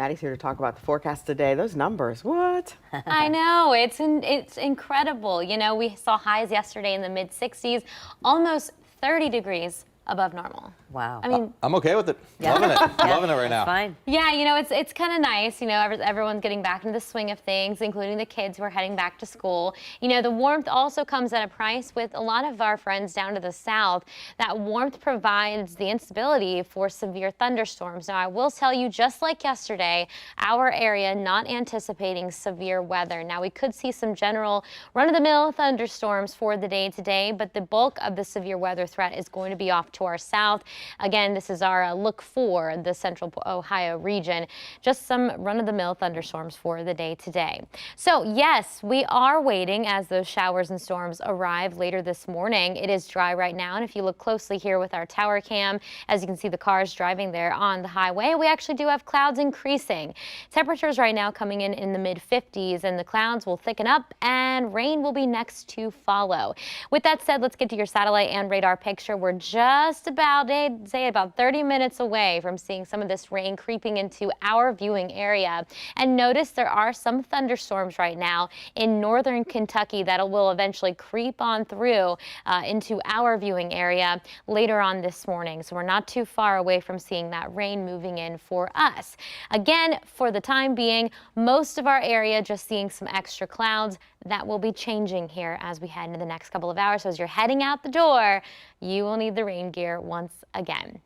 Maddie's here to talk about the forecast today. Those numbers, what? I know, it's incredible. You know, we saw highs yesterday in the mid 60s, almost 30 degrees above normal. Wow. I mean, I'm okay with it. Yeah. Loving it. Yeah, Loving it right now. Fine. yeah, you know, it's kind of nice. You know, everyone's getting back into the swing of things, including the kids who are heading back to school. You know, the warmth also comes at a price with a lot of our friends down to the south. That warmth provides the instability for severe thunderstorms. Now, I will tell you, just like yesterday, our area not anticipating severe weather. Now, we could see some general run-of-the-mill thunderstorms for the day today, but the bulk of the severe weather threat is going to be off to our south. Again, this is our look for the central Ohio region. Just some run-of-the-mill thunderstorms for the day today. So yes, we are waiting as those showers and storms arrive later this morning. It is dry right now, and if you look closely here with our tower cam, as you can see the cars driving there on the highway, we actually do have clouds increasing. Temperatures right now coming in the mid 50s, and the clouds will thicken up and rain will be next to follow. With that said, let's get to your satellite and radar picture. We're just about, I'd say, about 30 minutes away from seeing some of this rain creeping into our viewing area. And notice there are some thunderstorms right now in northern Kentucky that will eventually creep on through into our viewing area later on this morning. So we're not too far away from seeing that rain moving in for us. Again, for the time being, most of our area just seeing some extra clouds. That will be changing here as we head into the next couple of hours. So as you're heading out the door, you will need the rain gear once again.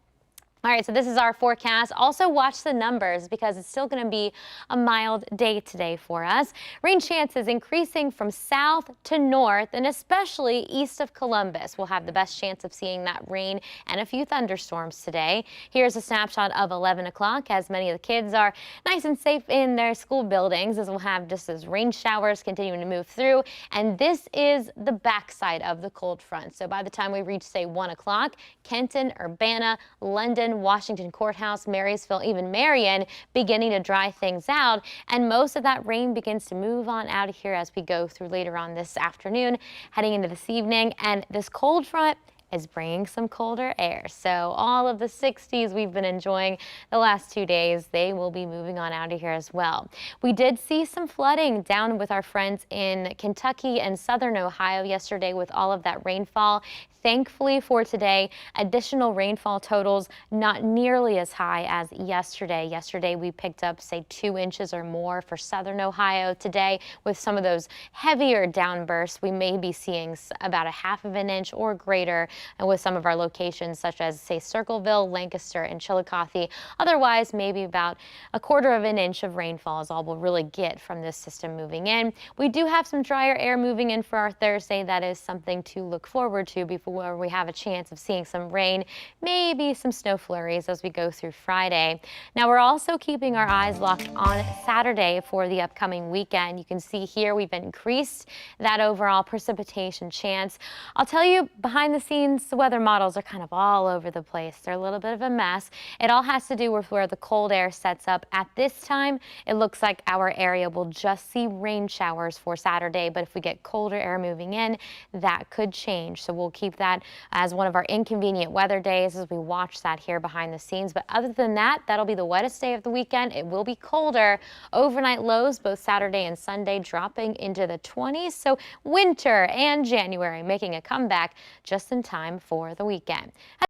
All right, so this is our forecast. Also watch the numbers because it's still going to be a mild day today for us. Rain chances increasing from south to north and especially east of Columbus. We'll have the best chance of seeing that rain and a few thunderstorms today. Here's a snapshot of 11 o'clock as many of the kids are nice and safe in their school buildings, as we'll have just as rain showers continuing to move through. And this is the backside of the cold front. So by the time we reach, say, 1 o'clock, Kenton, Urbana, London, Washington Courthouse, Marysville, even Marion beginning to dry things out, and most of that rain begins to move on out of here as we go through later on this afternoon, heading into this evening. And this cold front is bringing some colder air. So all of the 60s we've been enjoying the last 2 days, they will be moving on out of here as well. We did see some flooding down with our friends in Kentucky and southern Ohio yesterday with all of that rainfall. Thankfully for today, additional rainfall totals not nearly as high as yesterday. Yesterday we picked up, say, 2 inches or more for southern Ohio. Today, with some of those heavier downbursts, we may be seeing about a half of an inch or greater, and with some of our locations such as, say, Circleville, Lancaster, and Chillicothe. Otherwise, maybe about a quarter of an inch of rainfall is all we'll really get from this system moving in. We do have some drier air moving in for our Thursday. That is something to look forward to before we have a chance of seeing some rain, maybe some snow flurries as we go through Friday. Now, we're also keeping our eyes locked on Saturday for the upcoming weekend. You can see here we've increased that overall precipitation chance. I'll tell you, behind the scenes, the weather models are kind of all over the place. They're a little bit of a mess. It all has to do with where the cold air sets up. At this time, it looks like our area will just see rain showers for Saturday, but if we get colder air moving in, that could change. So we'll keep that as one of our inconvenient weather days as we watch that here behind the scenes. But other than that, that'll be the wettest day of the weekend. It will be colder. Overnight lows both Saturday and Sunday dropping into the 20s. So winter and January making a comeback just in time for the weekend.